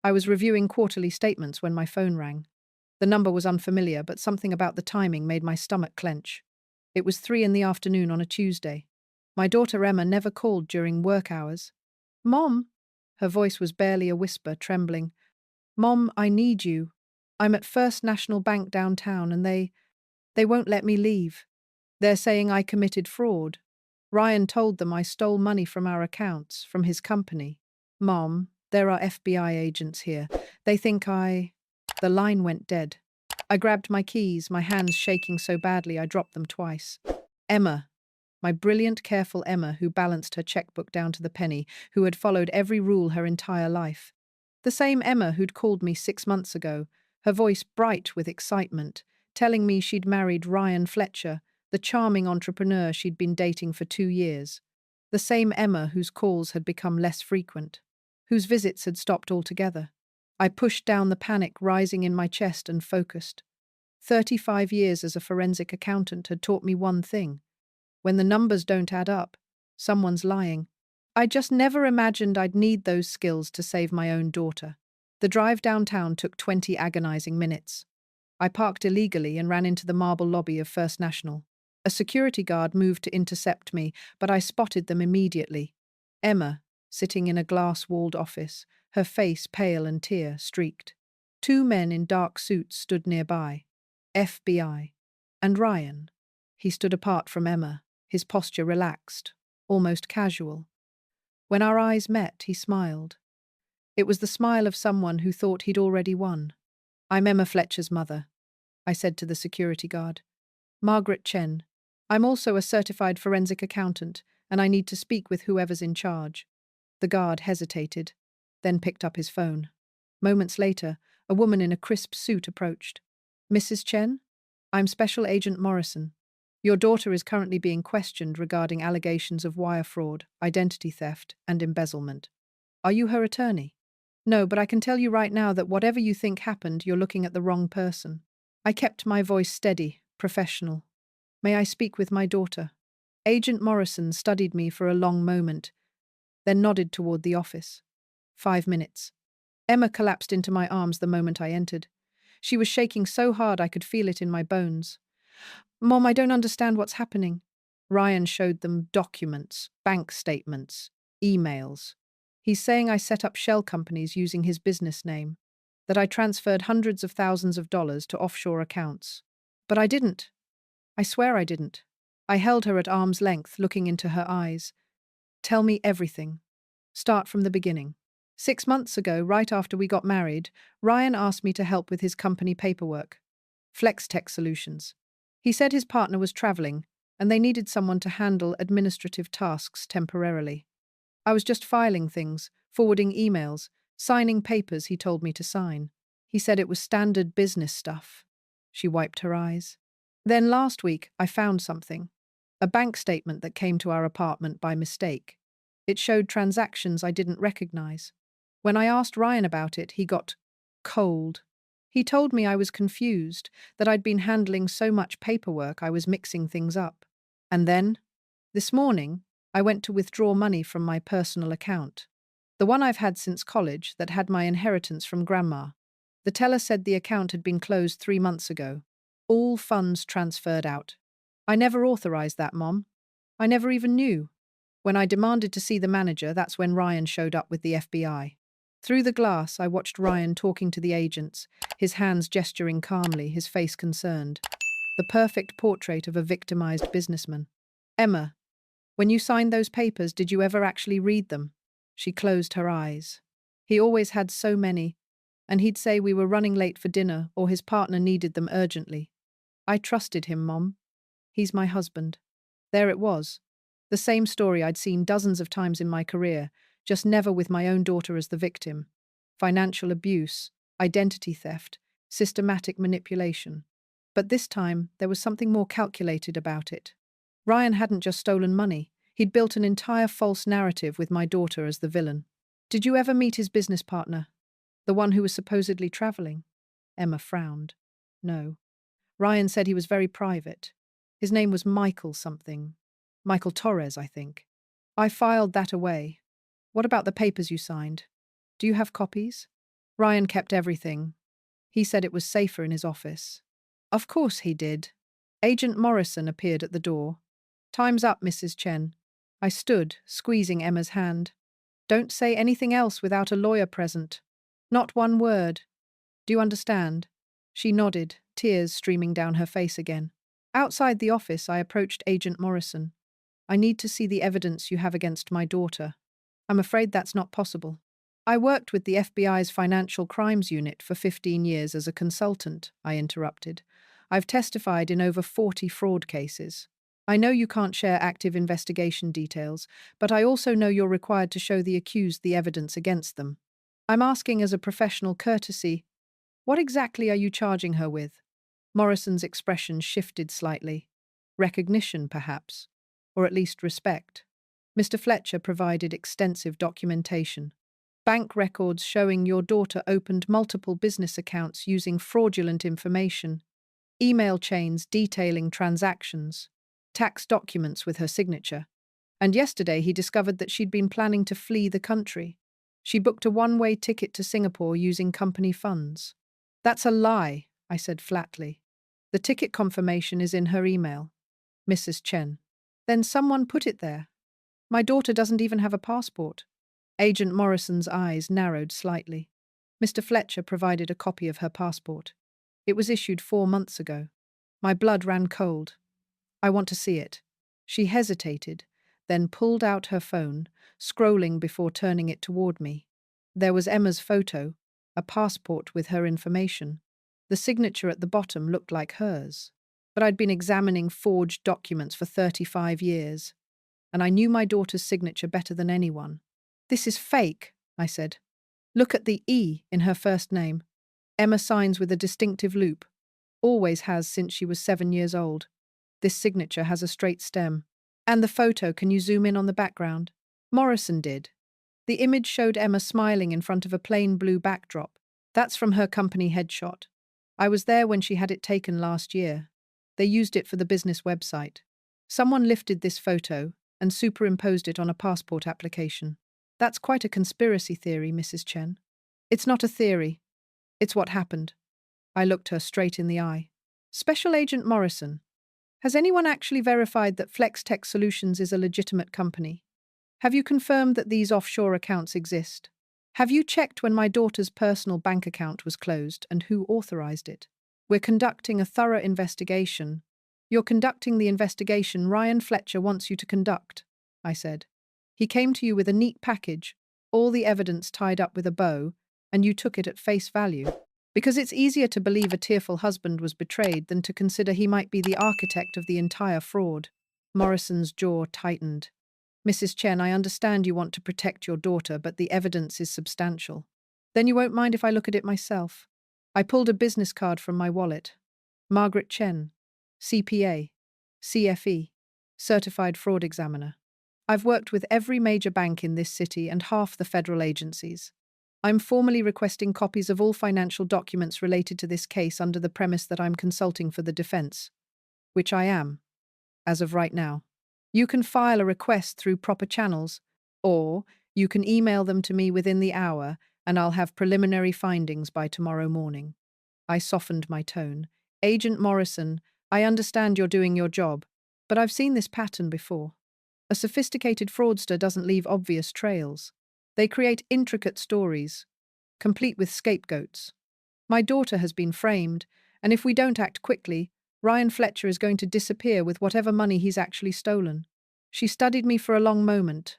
I was reviewing quarterly statements when my phone rang. The number was unfamiliar, but something about the timing made my stomach clench. It was 3 in the afternoon on a Tuesday. My daughter Emma never called during work hours. Mom! Her voice was barely a whisper, trembling. Mom, I need you. I'm at First National Bank downtown and they won't let me leave. They're saying I committed fraud. Ryan told them I stole money from our accounts, from his company. Mom, there are FBI agents here. They think I... The line went dead. I grabbed my keys, my hands shaking so badly I dropped them twice. Emma, my brilliant, careful Emma, who balanced her checkbook down to the penny, who had followed every rule her entire life. The same Emma who'd called me 6 months ago, her voice bright with excitement, telling me she'd married Ryan Fletcher, the charming entrepreneur she'd been dating for 2 years. The same Emma whose calls had become less frequent, whose visits had stopped altogether. I pushed down the panic rising in my chest and focused. 35 years as a forensic accountant had taught me one thing. When the numbers don't add up, someone's lying. I just never imagined I'd need those skills to save my own daughter. The drive downtown took 20 agonizing minutes. I parked illegally and ran into the marble lobby of First National. A security guard moved to intercept me, but I spotted them immediately. Emma, sitting in a glass-walled office, her face pale and tear-streaked. 2 men in dark suits stood nearby. FBI. And Ryan. He stood apart from Emma, his posture relaxed, almost casual. When our eyes met, he smiled. It was the smile of someone who thought he'd already won. I'm Emma Fletcher's mother, I said to the security guard. Margaret Chen. I'm also a certified forensic accountant, and I need to speak with whoever's in charge. The guard hesitated, then picked up his phone. Moments later, a woman in a crisp suit approached. Mrs. Chen? I'm Special Agent Morrison. Your daughter is currently being questioned regarding allegations of wire fraud, identity theft, and embezzlement. Are you her attorney? No, but I can tell you right now that whatever you think happened, you're looking at the wrong person. I kept my voice steady, professional. May I speak with my daughter? Agent Morrison studied me for a long moment, then nodded toward the office. 5 minutes. Emma collapsed into my arms the moment I entered. She was shaking so hard I could feel it in my bones. Mom, I don't understand what's happening. Ryan showed them documents, bank statements, emails. He's saying I set up shell companies using his business name, that I transferred hundreds of thousands of dollars to offshore accounts. But I didn't. I swear I didn't. I held her at arm's length, looking into her eyes. Tell me everything. Start from the beginning. 6 months ago, right after we got married, Ryan asked me to help with his company paperwork. Flex Tech Solutions. He said his partner was traveling, and they needed someone to handle administrative tasks temporarily. I was just filing things, forwarding emails, signing papers he told me to sign. He said it was standard business stuff. She wiped her eyes. Then last week, I found something. A bank statement that came to our apartment by mistake. It showed transactions I didn't recognize. When I asked Ryan about it, he got cold. He told me I was confused, that I'd been handling so much paperwork I was mixing things up. And then, this morning, I went to withdraw money from my personal account. The one I've had since college that had my inheritance from Grandma. The teller said the account had been closed 3 months ago. All funds transferred out. I never authorized that, Mom. I never even knew. When I demanded to see the manager, that's when Ryan showed up with the FBI. Through the glass, I watched Ryan talking to the agents, his hands gesturing calmly, his face concerned. The perfect portrait of a victimized businessman. Emma, when you signed those papers, did you ever actually read them? She closed her eyes. He always had so many, and he'd say we were running late for dinner or his partner needed them urgently. I trusted him, Mom. He's my husband. There it was. The same story I'd seen dozens of times in my career, just never with my own daughter as the victim. Financial abuse, identity theft, systematic manipulation. But this time, there was something more calculated about it. Ryan hadn't just stolen money. He'd built an entire false narrative with my daughter as the villain. Did you ever meet his business partner? The one who was supposedly traveling? Emma frowned. No. Ryan said he was very private. His name was Michael something. Michael Torres, I think. I filed that away. What about the papers you signed? Do you have copies? Ryan kept everything. He said it was safer in his office. Of course he did. Agent Morrison appeared at the door. Time's up, Mrs. Chen. I stood, squeezing Emma's hand. Don't say anything else without a lawyer present. Not one word. Do you understand? She nodded, tears streaming down her face again. Outside the office, I approached Agent Morrison. I need to see the evidence you have against my daughter. I'm afraid that's not possible. I worked with the FBI's Financial Crimes Unit for 15 years as a consultant, I interrupted. I've testified in over 40 fraud cases. I know you can't share active investigation details, but I also know you're required to show the accused the evidence against them. I'm asking as a professional courtesy, what exactly are you charging her with? Morrison's expression shifted slightly. Recognition, perhaps, or at least respect. Mr. Fletcher provided extensive documentation. Bank records showing your daughter opened multiple business accounts using fraudulent information, email chains detailing transactions, tax documents with her signature. And yesterday he discovered that she'd been planning to flee the country. She booked a one-way ticket to Singapore using company funds. That's a lie, I said flatly. The ticket confirmation is in her email. Mrs. Chen. Then someone put it there. My daughter doesn't even have a passport. Agent Morrison's eyes narrowed slightly. Mr. Fletcher provided a copy of her passport. It was issued 4 months ago. My blood ran cold. I want to see it. She hesitated, then pulled out her phone, scrolling before turning it toward me. There was Emma's photo, a passport with her information. The signature at the bottom looked like hers. But I'd been examining forged documents for 35 years, and I knew my daughter's signature better than anyone. This is fake, I said. Look at the E in her first name. Emma signs with a distinctive loop. Always has since she was 7 years old. This signature has a straight stem. And the photo, can you zoom in on the background? Morrison did. The image showed Emma smiling in front of a plain blue backdrop. That's from her company headshot. I was there when she had it taken last year. They used it for the business website. Someone lifted this photo and superimposed it on a passport application. That's quite a conspiracy theory, Mrs. Chen. It's not a theory. It's what happened. I looked her straight in the eye. Special Agent Morrison, has anyone actually verified that Flex Tech Solutions is a legitimate company? Have you confirmed that these offshore accounts exist? Have you checked when my daughter's personal bank account was closed and who authorized it? We're conducting a thorough investigation. You're conducting the investigation Ryan Fletcher wants you to conduct, I said. He came to you with a neat package, all the evidence tied up with a bow, and you took it at face value. Because it's easier to believe a tearful husband was betrayed than to consider he might be the architect of the entire fraud. Morrison's jaw tightened. Mrs. Chen, I understand you want to protect your daughter, but the evidence is substantial. Then you won't mind if I look at it myself. I pulled a business card from my wallet. Margaret Chen, CPA, CFE, Certified Fraud Examiner. I've worked with every major bank in this city and half the federal agencies. I'm formally requesting copies of all financial documents related to this case under the premise that I'm consulting for the defense, which I am, as of right now. You can file a request through proper channels, or you can email them to me within the hour, and I'll have preliminary findings by tomorrow morning. I softened my tone. Agent Morrison, I understand you're doing your job, but I've seen this pattern before. A sophisticated fraudster doesn't leave obvious trails. They create intricate stories, complete with scapegoats. My daughter has been framed, and if we don't act quickly, Ryan Fletcher is going to disappear with whatever money he's actually stolen. She studied me for a long moment.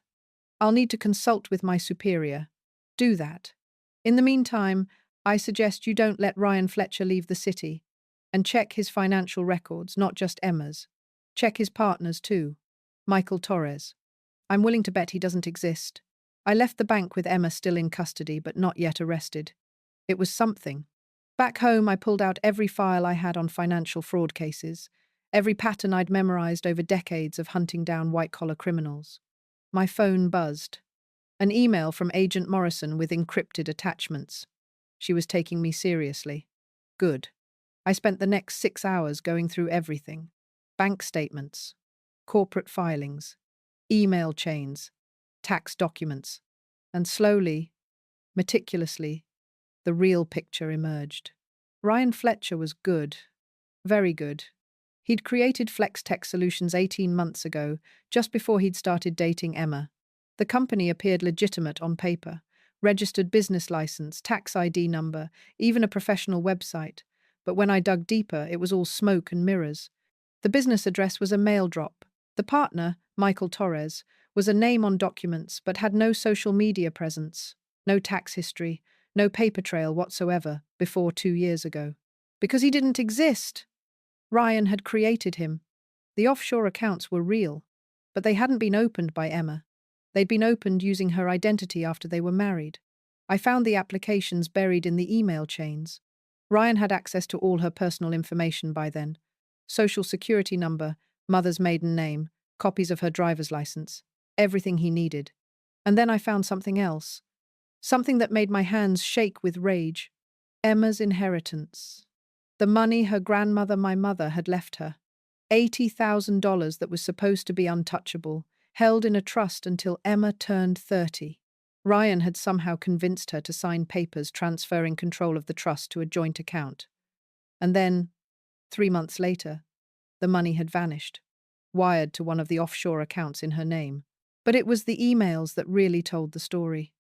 I'll need to consult with my superior. Do that. In the meantime, I suggest you don't let Ryan Fletcher leave the city, and check his financial records, not just Emma's. Check his partners too. Michael Torres. I'm willing to bet he doesn't exist. I left the bank with Emma still in custody but not yet arrested. It was something. Back home, I pulled out every file I had on financial fraud cases, every pattern I'd memorized over decades of hunting down white-collar criminals. My phone buzzed. An email from Agent Morrison with encrypted attachments. She was taking me seriously. Good. I spent the next 6 hours going through everything. Bank statements, corporate filings, email chains, tax documents, and slowly, meticulously, The real picture emerged. Ryan Fletcher was good. Very good. He'd created Flex Tech Solutions 18 months ago, just before he'd started dating Emma. The company appeared legitimate on paper. Registered business license, tax ID number, even a professional website. But when I dug deeper, it was all smoke and mirrors. The business address was a mail drop. The partner, Michael Torres, was a name on documents but had no social media presence, no tax history, no paper trail whatsoever before 2 years ago. Because he didn't exist. Ryan had created him. The offshore accounts were real, but they hadn't been opened by Emma. They'd been opened using her identity after they were married. I found the applications buried in the email chains. Ryan had access to all her personal information by then. Social security number, mother's maiden name, copies of her driver's license, everything he needed. And then I found something else. Something that made my hands shake with rage. Emma's inheritance. The money her grandmother, my mother, had left her. $80,000 that was supposed to be untouchable, held in a trust until Emma turned 30. Ryan had somehow convinced her to sign papers transferring control of the trust to a joint account. And then, 3 months later, the money had vanished, wired to one of the offshore accounts in her name. But it was the emails that really told the story.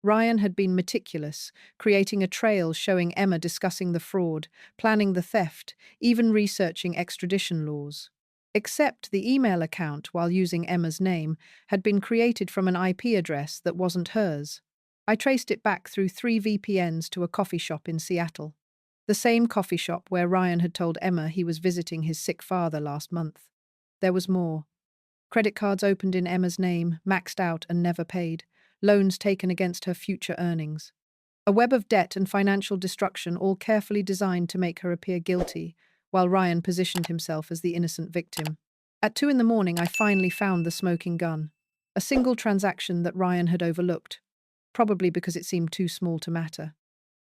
Ryan had been meticulous, creating a trail showing Emma discussing the fraud, planning the theft, even researching extradition laws. Except the email account, while using Emma's name, had been created from an IP address that wasn't hers. I traced it back through 3 VPNs to a coffee shop in Seattle. The same coffee shop where Ryan had told Emma he was visiting his sick father last month. There was more. Credit cards opened in Emma's name, maxed out and never paid. Loans taken against her future earnings. A web of debt and financial destruction, all carefully designed to make her appear guilty, while Ryan positioned himself as the innocent victim. At 2 a.m, I finally found the smoking gun. A single transaction that Ryan had overlooked, probably because it seemed too small to matter.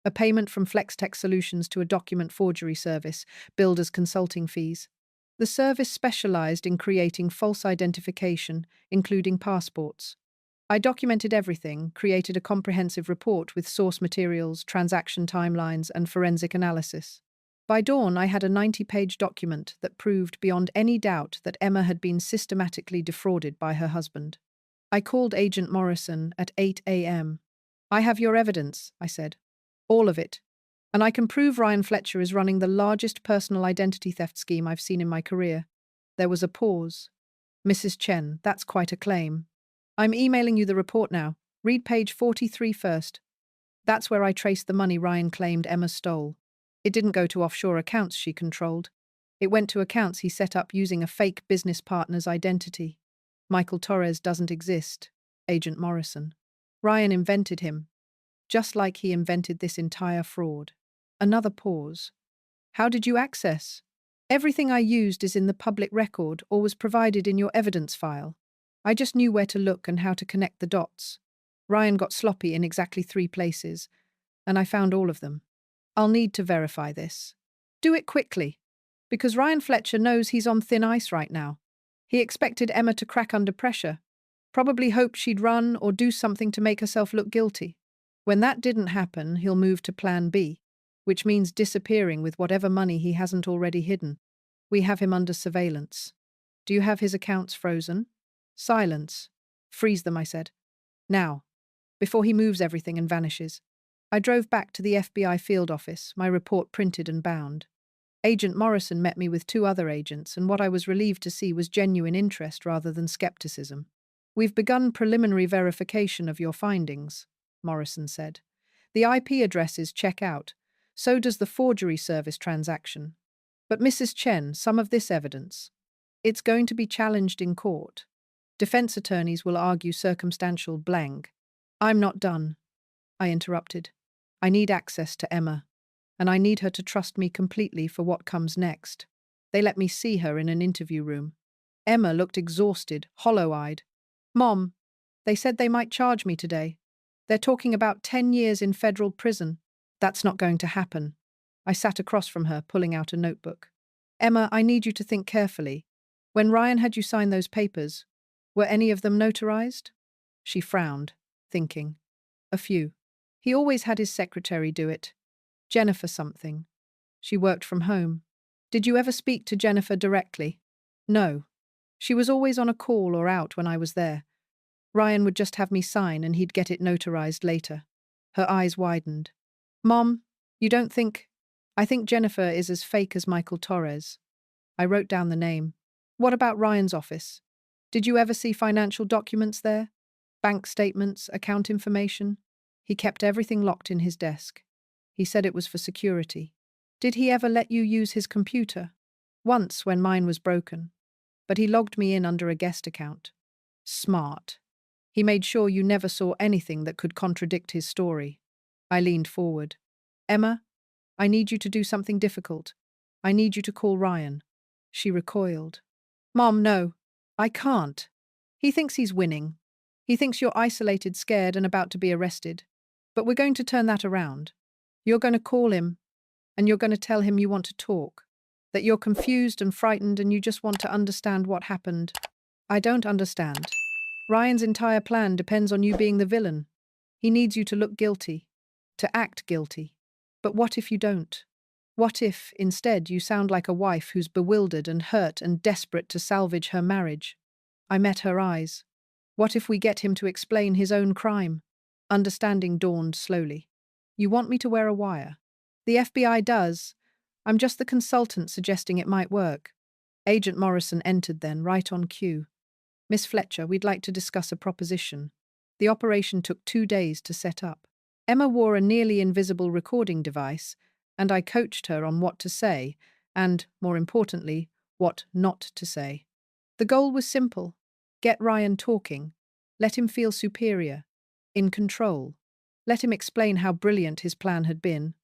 A payment from Flex Tech Solutions to a document forgery service, billed as consulting fees. The service specialized in creating false identification, including passports. I documented everything, created a comprehensive report with source materials, transaction timelines, and forensic analysis. By dawn, I had a 90-page document that proved beyond any doubt that Emma had been systematically defrauded by her husband. I called Agent Morrison at 8 a.m. "I have your evidence," I said. "All of it. And I can prove Ryan Fletcher is running the largest personal identity theft scheme I've seen in my career." There was a pause. "Mrs. Chen, that's quite a claim. I'm emailing you the report now. Read page 43 first. That's where I traced the money Ryan claimed Emma stole. It didn't go to offshore accounts she controlled. It went to accounts he set up using a fake business partner's identity. Michael Torres doesn't exist, Agent Morrison. Ryan invented him, just like he invented this entire fraud." Another pause. "How did you access?" "Everything I used is in the public record or was provided in your evidence file. I just knew where to look and how to connect the dots. Ryan got sloppy in exactly 3 places, and I found all of them. I'll need to verify this. Do it quickly, because Ryan Fletcher knows he's on thin ice right now. He expected Emma to crack under pressure, probably hoped she'd run or do something to make herself look guilty. When that didn't happen, he'll move to Plan B, which means disappearing with whatever money he hasn't already hidden. We have him under surveillance. Do you have his accounts frozen?" "Silence. Freeze them," I said. "Now, before he moves everything and vanishes." I drove back to the FBI field office, my report printed and bound. Agent Morrison met me with 2 other agents, and what I was relieved to see was genuine interest rather than skepticism. "We've begun preliminary verification of your findings," Morrison said. "The IP addresses check out. So does the forgery service transaction. But Mrs. Chen, some of this evidence. It's going to be challenged in court. Defense attorneys will argue circumstantial blank." "I'm not done," I interrupted. "I need access to Emma, and I need her to trust me completely for what comes next." They let me see her in an interview room. Emma looked exhausted, hollow-eyed. "Mom, they said they might charge me today. They're talking about 10 years in federal prison." "That's not going to happen." I sat across from her, pulling out a notebook. "Emma, I need you to think carefully. When Ryan had you sign those papers, were any of them notarized?" She frowned, thinking. "A few. He always had his secretary do it. Jennifer something. She worked from home. Did you ever speak to Jennifer directly? No. She was always on a call or out when I was there. Ryan would just have me sign and he'd get it notarized later. Her eyes widened. Mom, you don't think… I think Jennifer is as fake as Michael Torres. I wrote down the name. What about Ryan's office? Did you ever see financial documents there? Bank statements, account information? He kept everything locked in his desk. He said it was for security. Did he ever let you use his computer? Once, when mine was broken. But he logged me in under a guest account. Smart. He made sure you never saw anything that could contradict his story. I leaned forward. Emma, I need you to do something difficult. I need you to call Ryan. She recoiled. Mom, no. I can't. He thinks he's winning. He thinks you're isolated, scared, and about to be arrested. But we're going to turn that around. You're going to call him, and you're going to tell him you want to talk. That you're confused and frightened and you just want to understand what happened. I don't understand. Ryan's entire plan depends on you being the villain. He needs you to look guilty, to act guilty. But what if you don't? What if, instead, you sound like a wife who's bewildered and hurt and desperate to salvage her marriage? I met her eyes. What if we get him to explain his own crime? Understanding dawned slowly. You want me to wear a wire? The FBI does. I'm just the consultant suggesting it might work. Agent Morrison entered then, right on cue. Miss Fletcher, we'd like to discuss a proposition. The operation took 2 days to set up. Emma wore a nearly invisible recording device, and I coached her on what to say, and, more importantly, what not to say. The goal was simple. Get Ryan talking. Let him feel superior, in control. Let him explain how brilliant his plan had been.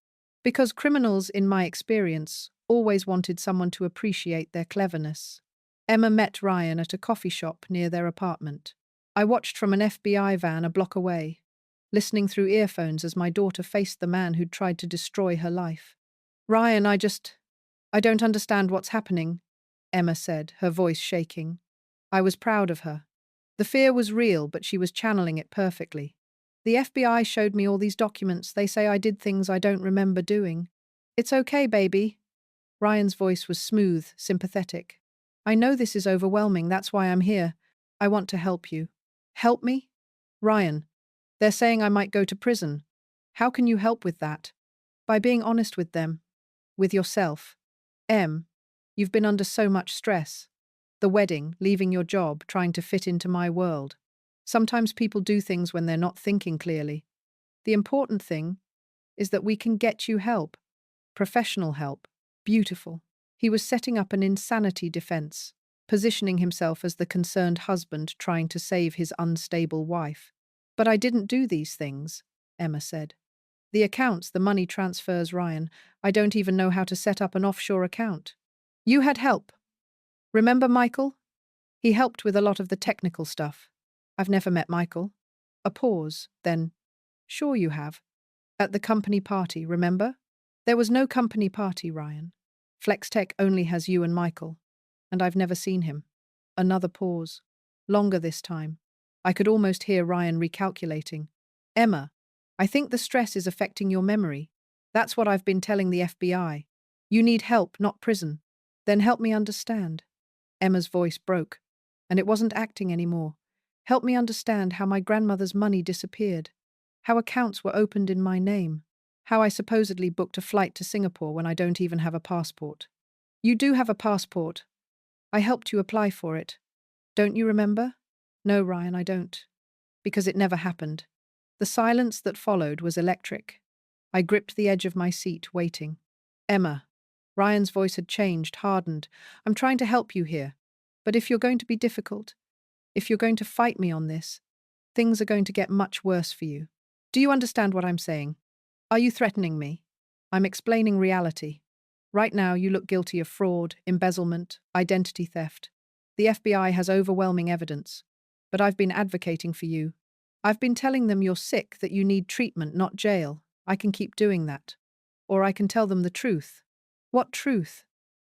Because criminals, in my experience, always wanted someone to appreciate their cleverness. Emma met Ryan at a coffee shop near their apartment. I watched from an FBI van a block away, listening through earphones as my daughter faced the man who'd tried to destroy her life. Ryan, I don't understand what's happening, Emma said, her voice shaking. I was proud of her. The fear was real, but she was channeling it perfectly. The FBI showed me all these documents. They say I did things I don't remember doing. It's okay, baby. Ryan's voice was smooth, sympathetic. I know this is overwhelming. That's why I'm here. I want to help you. Help me? Ryan, they're saying I might go to prison. How can you help with that? By being honest with them. With yourself. You've been under so much stress. The wedding, leaving your job, trying to fit into my world. Sometimes people do things when they're not thinking clearly. The important thing is that we can get you help. Professional help. Beautiful. He was setting up an insanity defense, positioning himself as the concerned husband trying to save his unstable wife. But I didn't do these things, Emma said. The accounts, the money transfers, Ryan. I don't even know how to set up an offshore account. You had help. Remember Michael? He helped with a lot of the technical stuff. I've never met Michael. A pause, then, sure you have. At the company party, remember? There was no company party, Ryan. FlexTech only has you and Michael. And I've never seen him. Another pause. Longer this time. I could almost hear Ryan recalculating. Emma, I think the stress is affecting your memory. That's what I've been telling the FBI. You need help, not prison. Then help me understand. Emma's voice broke, and it wasn't acting anymore. Help me understand how my grandmother's money disappeared, how accounts were opened in my name, how I supposedly booked a flight to Singapore when I don't even have a passport. You do have a passport. I helped you apply for it. Don't you remember? No, Ryan, I don't. Because it never happened. The silence that followed was electric. I gripped the edge of my seat, waiting. Emma. Ryan's voice had changed, hardened. I'm trying to help you here. But if you're going to be difficult, if you're going to fight me on this, things are going to get much worse for you. Do you understand what I'm saying? Are you threatening me? I'm explaining reality. Right now, you look guilty of fraud, embezzlement, identity theft. The FBI has overwhelming evidence. But I've been advocating for you. I've been telling them you're sick, that you need treatment, not jail. I can keep doing that. Or I can tell them the truth. What truth?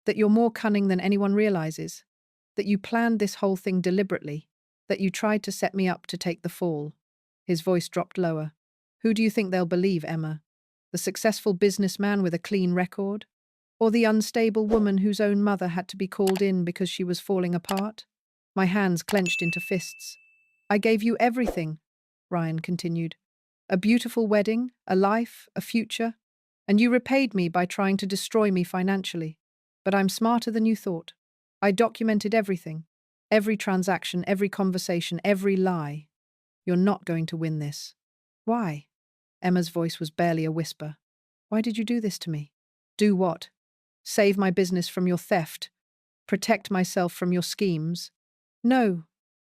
That you're more cunning than anyone realizes. That you planned this whole thing deliberately. That you tried to set me up to take the fall. His voice dropped lower. Who do you think they'll believe, Emma? The successful businessman with a clean record? Or the unstable woman whose own mother had to be called in because she was falling apart? My hands clenched into fists. I gave you everything, Ryan continued. A beautiful wedding, a life, a future, and you repaid me by trying to destroy me financially. But I'm smarter than you thought. I documented everything. Every transaction, every conversation, every lie. You're not going to win this. Why? Emma's voice was barely a whisper. Why did you do this to me? Do what? Save my business from your theft? Protect myself from your schemes? No.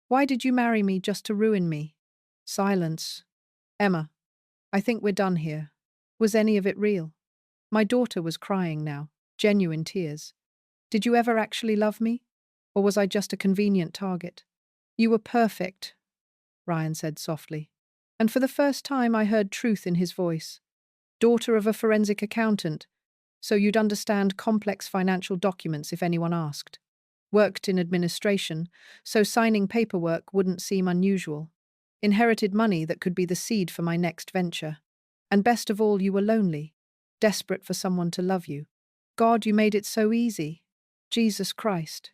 Why did you marry me just to ruin me? Silence. Emma, I think we're done here. Was any of it real? My daughter was crying now, genuine tears. Did you ever actually love me? Or was I just a convenient target? You were perfect, Ryan said softly. And for the first time I heard truth in his voice. Daughter of a forensic accountant, so you'd understand complex financial documents if anyone asked. Worked in administration, so signing paperwork wouldn't seem unusual. Inherited money that could be the seed for my next venture. And best of all, you were lonely, desperate for someone to love you. God, you made it so easy. Jesus Christ.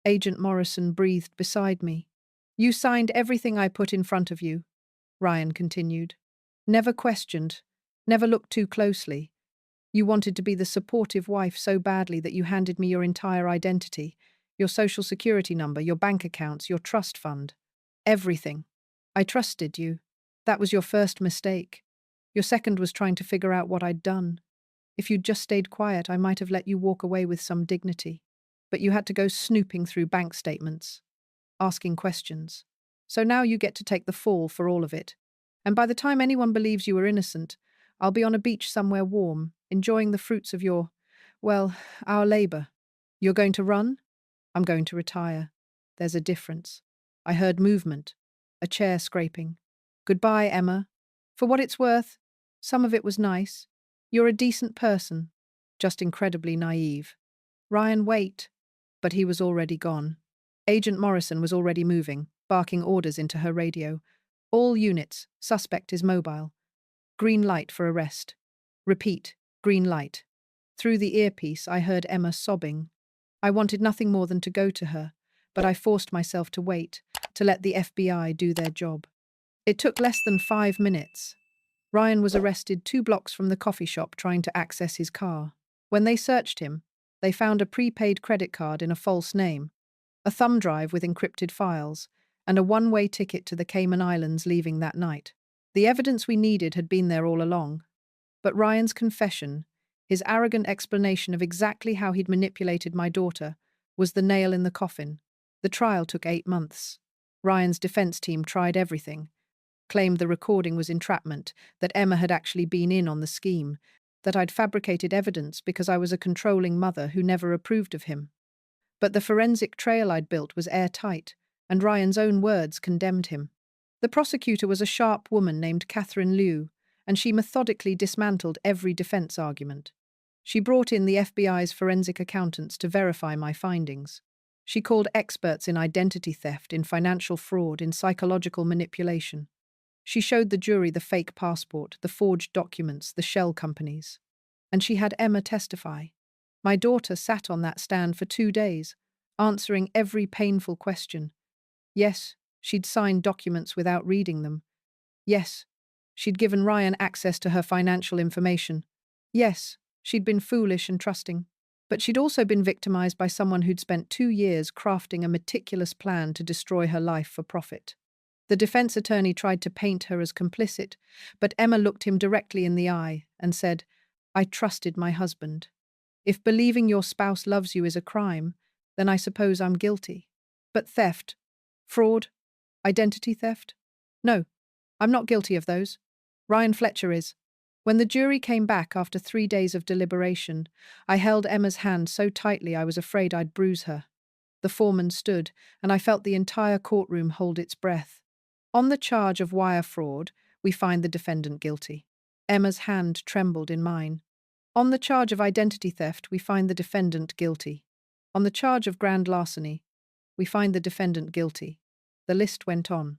Agent Morrison breathed beside me. You signed everything I put in front of you, Ryan continued. Never questioned, never looked too closely. You wanted to be the supportive wife so badly that you handed me your entire identity, your social security number, your bank accounts, your trust fund. Everything. I trusted you. That was your first mistake. Your second was trying to figure out what I'd done. If you'd just stayed quiet, I might have let you walk away with some dignity. But you had to go snooping through bank statements, asking questions. So now you get to take the fall for all of it. And by the time anyone believes you were innocent, I'll be on a beach somewhere warm, enjoying the fruits of our labor. You're going to run? I'm going to retire. There's a difference. I heard movement, a chair scraping. Goodbye, Emma. For what it's worth, some of it was nice. You're a decent person, just incredibly naive. Ryan, wait. But he was already gone. Agent Morrison was already moving, barking orders into her radio. All units, suspect is mobile. Green light for arrest. Repeat, green light. Through the earpiece, I heard Emma sobbing. I wanted nothing more than to go to her, but I forced myself to wait, to let the FBI do their job. It took less than 5 minutes. Ryan was arrested 2 blocks from the coffee shop trying to access his car. When they searched him, they found a prepaid credit card in a false name, a thumb drive with encrypted files, and a one-way ticket to the Cayman Islands leaving that night. The evidence we needed had been there all along. But Ryan's confession, his arrogant explanation of exactly how he'd manipulated my daughter, was the nail in the coffin. The trial took 8 months. Ryan's defense team tried everything, claimed the recording was entrapment, that Emma had actually been in on the scheme, that I'd fabricated evidence because I was a controlling mother who never approved of him. But the forensic trail I'd built was airtight, and Ryan's own words condemned him. The prosecutor was a sharp woman named Catherine Liu, and she methodically dismantled every defense argument. She brought in the FBI's forensic accountants to verify my findings. She called experts in identity theft, in financial fraud, in psychological manipulation. She showed the jury the fake passport, the forged documents, the shell companies. And she had Emma testify. My daughter sat on that stand for 2 days, answering every painful question. Yes, she'd signed documents without reading them. Yes, she'd given Ryan access to her financial information. Yes, she'd been foolish and trusting. But she'd also been victimized by someone who'd spent 2 years crafting a meticulous plan to destroy her life for profit. The defense attorney tried to paint her as complicit, but Emma looked him directly in the eye and said, I trusted my husband. If believing your spouse loves you is a crime, then I suppose I'm guilty. But theft, fraud, identity theft? No, I'm not guilty of those. Ryan Fletcher is. When the jury came back after 3 days of deliberation, I held Emma's hand so tightly I was afraid I'd bruise her. The foreman stood, and I felt the entire courtroom hold its breath. On the charge of wire fraud, we find the defendant guilty. Emma's hand trembled in mine. On the charge of identity theft, we find the defendant guilty. On the charge of grand larceny, we find the defendant guilty. The list went on.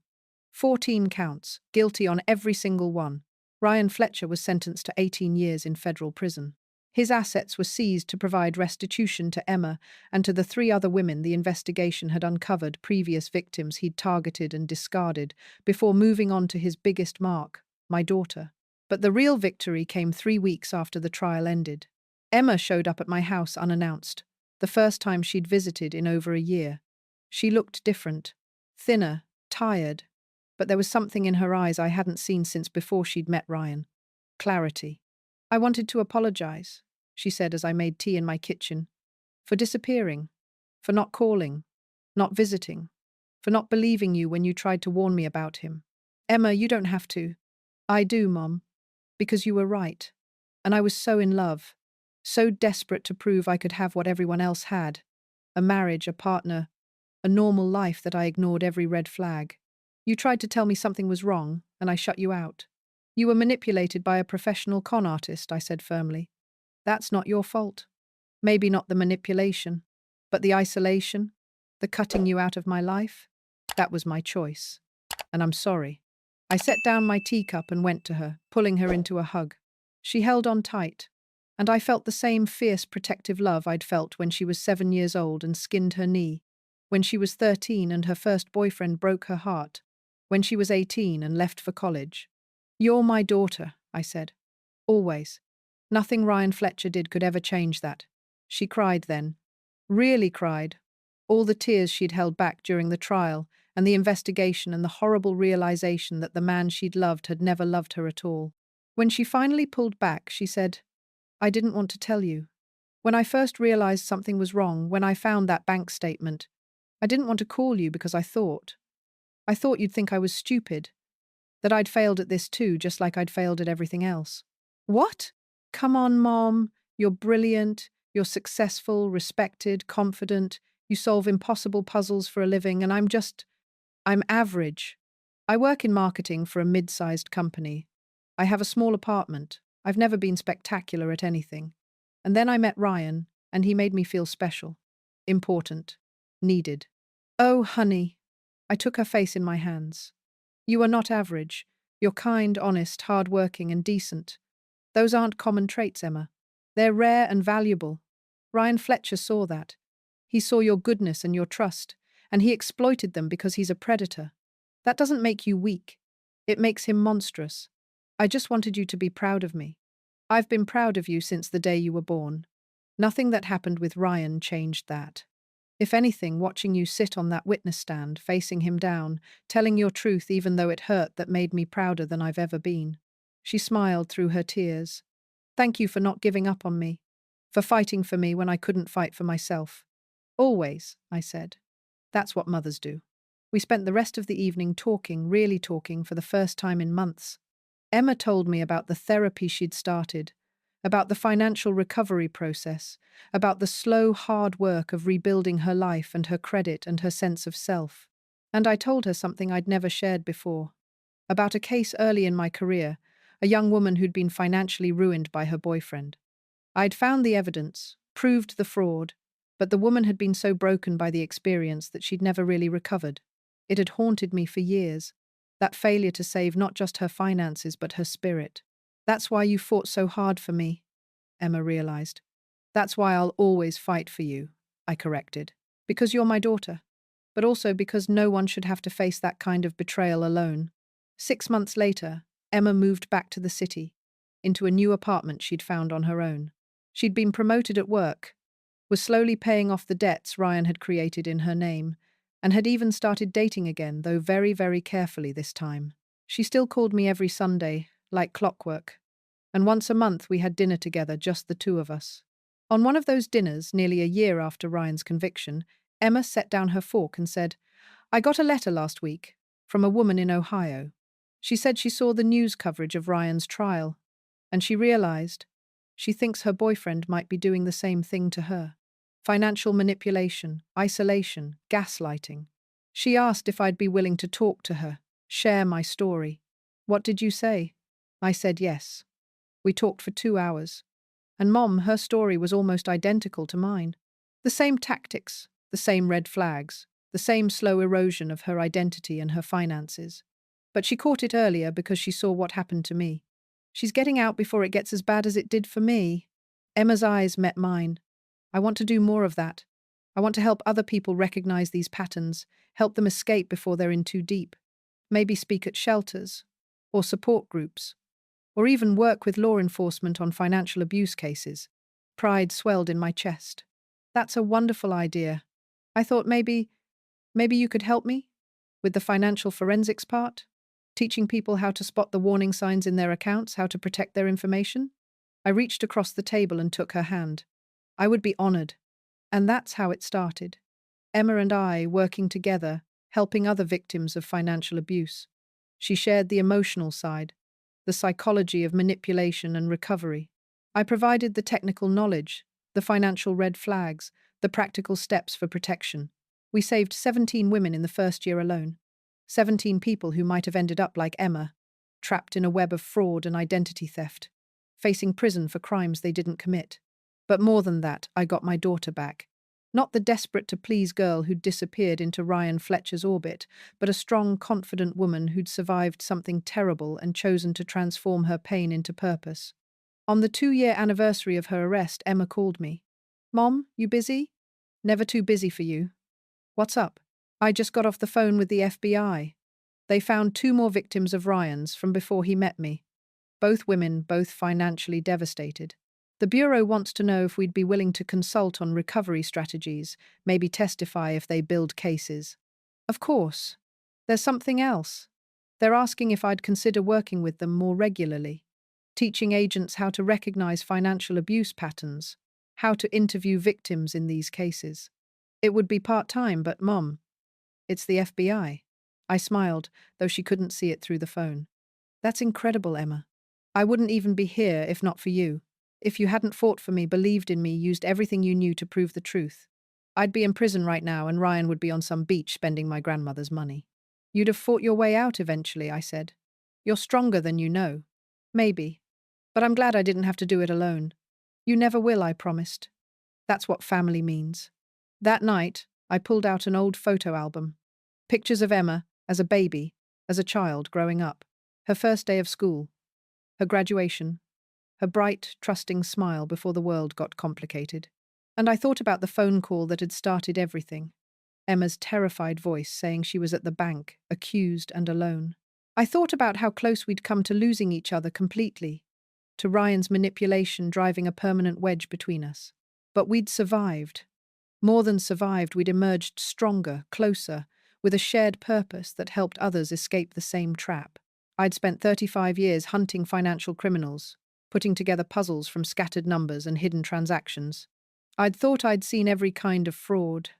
14 counts, guilty on every single one. Ryan Fletcher was sentenced to 18 years in federal prison. His assets were seized to provide restitution to Emma and to the 3 other women the investigation had uncovered, previous victims he'd targeted and discarded, before moving on to his biggest mark, my daughter. But the real victory came 3 weeks after the trial ended. Emma showed up at my house unannounced, the first time she'd visited in over a year. She looked different, thinner, tired, but there was something in her eyes I hadn't seen since before she'd met Ryan. Clarity. "I wanted to apologize," she said as I made tea in my kitchen, "for disappearing, for not calling, not visiting, for not believing you when you tried to warn me about him. Emma, you don't have to." "I do, Mom, because you were right. And I was so in love, so desperate to prove I could have what everyone else had, a marriage, a partner, a normal life, that I ignored every red flag. You tried to tell me something was wrong, and I shut you out. You were manipulated by a professional con artist," I said firmly. "That's not your fault. Maybe not the manipulation, but the isolation, the cutting you out of my life, that was my choice. And I'm sorry." I set down my teacup and went to her, pulling her into a hug. She held on tight, and I felt the same fierce protective love I'd felt when she was 7 years old and skinned her knee, when she was 13 and her first boyfriend broke her heart, when she was 18 and left for college. "You're my daughter," I said. "Always. Nothing Ryan Fletcher did could ever change that." She cried then. Really cried. All the tears she'd held back during the trial and the investigation and the horrible realization that the man she'd loved had never loved her at all. When she finally pulled back, she said, "I didn't want to tell you. When I first realized something was wrong, when I found that bank statement, I didn't want to call you because I thought you'd think I was stupid, that I'd failed at this too, just like I'd failed at everything else." "What? Come on, Mom. You're brilliant. You're successful, respected, confident. You solve impossible puzzles for a living, and I'm average. I work in marketing for a mid-sized company. I have a small apartment. I've never been spectacular at anything. And then I met Ryan, and he made me feel special, important, needed." "Oh, honey." I took her face in my hands. "You are not average. You're kind, honest, hard-working, and decent. Those aren't common traits, Emma. They're rare and valuable. Ryan Fletcher saw that. He saw your goodness and your trust, and he exploited them because he's a predator. That doesn't make you weak. It makes him monstrous. I just wanted you to be proud of me. I've been proud of you since the day you were born. Nothing that happened with Ryan changed that. If anything, watching you sit on that witness stand, facing him down, telling your truth even though it hurt, that made me prouder than I've ever been." She smiled through her tears. "Thank you for not giving up on me, for fighting for me when I couldn't fight for myself." "Always," I said. "That's what mothers do." We spent the rest of the evening talking, really talking, for the first time in months. Emma told me about the therapy she'd started, about the financial recovery process, about the slow, hard work of rebuilding her life and her credit and her sense of self. And I told her something I'd never shared before, about a case early in my career, a young woman who'd been financially ruined by her boyfriend. I'd found the evidence, proved the fraud, but the woman had been so broken by the experience that she'd never really recovered. It had haunted me for years, that failure to save not just her finances but her spirit. "That's why you fought so hard for me," Emma realized. "That's why I'll always fight for you," I corrected. "Because you're my daughter, but also because no one should have to face that kind of betrayal alone." 6 months later, Emma moved back to the city, into a new apartment she'd found on her own. She'd been promoted at work, was slowly paying off the debts Ryan had created in her name, and had even started dating again, though very, very carefully this time. She still called me every Sunday, like clockwork, and once a month we had dinner together, just the two of us. On one of those dinners, nearly a year after Ryan's conviction, Emma set down her fork and said, "I got a letter last week from a woman in Ohio. She said she saw the news coverage of Ryan's trial, and she realized she thinks her boyfriend might be doing the same thing to her. Financial manipulation, isolation, gaslighting. She asked if I'd be willing to talk to her, share my story. What did you say?" I said yes. We talked for 2 hours. And Mom, her story was almost identical to mine. The same tactics, the same red flags, the same slow erosion of her identity and her finances. But she caught it earlier because she saw what happened to me. She's getting out before it gets as bad as it did for me. Emma's eyes met mine. I want to do more of that. I want to help other people recognize these patterns, help them escape before they're in too deep. Maybe speak at shelters, or support groups, or even work with law enforcement on financial abuse cases. Pride swelled in my chest. That's a wonderful idea. I thought maybe you could help me with the financial forensics part, teaching people how to spot the warning signs in their accounts, how to protect their information. I reached across the table and took her hand. I would be honored. And that's how it started. Emma and I working together, helping other victims of financial abuse. She shared the emotional side, the psychology of manipulation and recovery. I provided the technical knowledge, the financial red flags, the practical steps for protection. We saved 17 women in the first year alone. 17 people who might have ended up like Emma, trapped in a web of fraud and identity theft, facing prison for crimes they didn't commit. But more than that, I got my daughter back. Not the desperate-to-please girl who'd disappeared into Ryan Fletcher's orbit, but a strong, confident woman who'd survived something terrible and chosen to transform her pain into purpose. On the 2-year anniversary of her arrest, Emma called me. "Mom, you busy?" "Never too busy for you." "What's up?" "I just got off the phone with the FBI. They found 2 more victims of Ryan's from before he met me. Both women, both financially devastated. The Bureau wants to know if we'd be willing to consult on recovery strategies, maybe testify if they build cases." "Of course. There's something else. They're asking if I'd consider working with them more regularly, teaching agents how to recognize financial abuse patterns, how to interview victims in these cases. It would be part-time, but Mom, it's the FBI." I smiled, though she couldn't see it through the phone. "That's incredible, Emma. I wouldn't even be here if not for you. If you hadn't fought for me, believed in me, used everything you knew to prove the truth. I'd be in prison right now and Ryan would be on some beach spending my grandmother's money." "You'd have fought your way out eventually," I said. "You're stronger than you know." "Maybe. But I'm glad I didn't have to do it alone." "You never will," I promised. "That's what family means." That night, I pulled out an old photo album. Pictures of Emma, as a baby, as a child growing up. Her first day of school. Her graduation. Her bright, trusting smile before the world got complicated. And I thought about the phone call that had started everything. Emma's terrified voice saying she was at the bank, accused and alone. I thought about how close we'd come to losing each other completely, to Ryan's manipulation driving a permanent wedge between us. But we'd survived. More than survived, we'd emerged stronger, closer, with a shared purpose that helped others escape the same trap. I'd spent 35 years hunting financial criminals, putting together puzzles from scattered numbers and hidden transactions. I'd thought I'd seen every kind of fraud,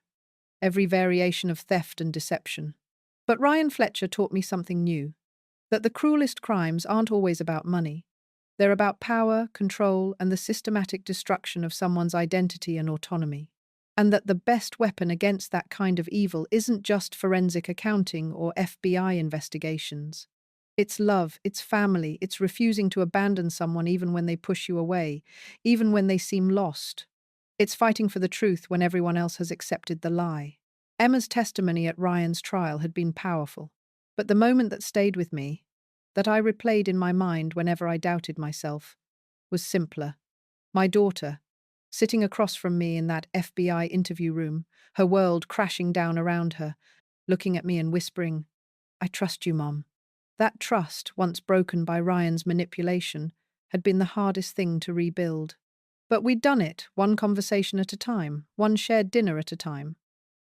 every variation of theft and deception. But Ryan Fletcher taught me something new, that the cruelest crimes aren't always about money. They're about power, control, and the systematic destruction of someone's identity and autonomy. And that the best weapon against that kind of evil isn't just forensic accounting or FBI investigations. It's love, it's family, it's refusing to abandon someone even when they push you away, even when they seem lost. It's fighting for the truth when everyone else has accepted the lie. Emma's testimony at Ryan's trial had been powerful, but the moment that stayed with me, that I replayed in my mind whenever I doubted myself, was simpler. My daughter, sitting across from me in that FBI interview room, her world crashing down around her, looking at me and whispering, "I trust you, Mom." That trust, once broken by Ryan's manipulation, had been the hardest thing to rebuild. But we'd done it, one conversation at a time, one shared dinner at a time,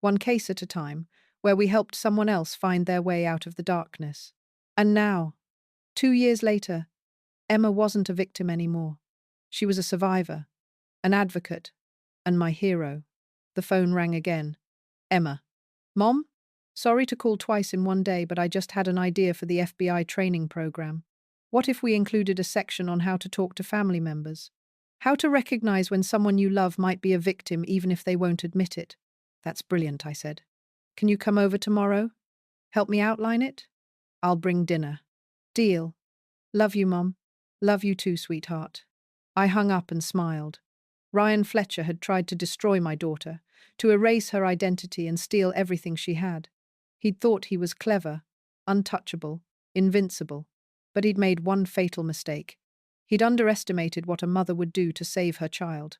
one case at a time, where we helped someone else find their way out of the darkness. And now, 2 years later, Emma wasn't a victim anymore. She was a survivor, an advocate, and my hero. The phone rang again. "Emma." "Mom? Sorry to call twice in one day, but I just had an idea for the FBI training program. What if we included a section on how to talk to family members? How to recognize when someone you love might be a victim even if they won't admit it?" "That's brilliant," I said. "Can you come over tomorrow? Help me outline it?" "I'll bring dinner." "Deal. Love you, Mom." "Love you too, sweetheart." I hung up and smiled. Ryan Fletcher had tried to destroy my daughter, to erase her identity and steal everything she had. He'd thought he was clever, untouchable, invincible, but he'd made one fatal mistake. He'd underestimated what a mother would do to save her child.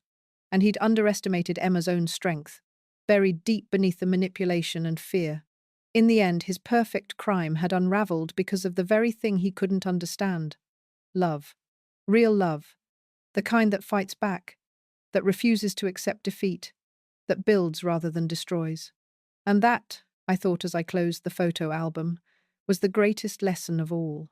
And he'd underestimated Emma's own strength, buried deep beneath the manipulation and fear. In the end, his perfect crime had unraveled because of the very thing he couldn't understand. Love. Real love. The kind that fights back, that refuses to accept defeat, that builds rather than destroys. And that, I thought as I closed the photo album, was the greatest lesson of all.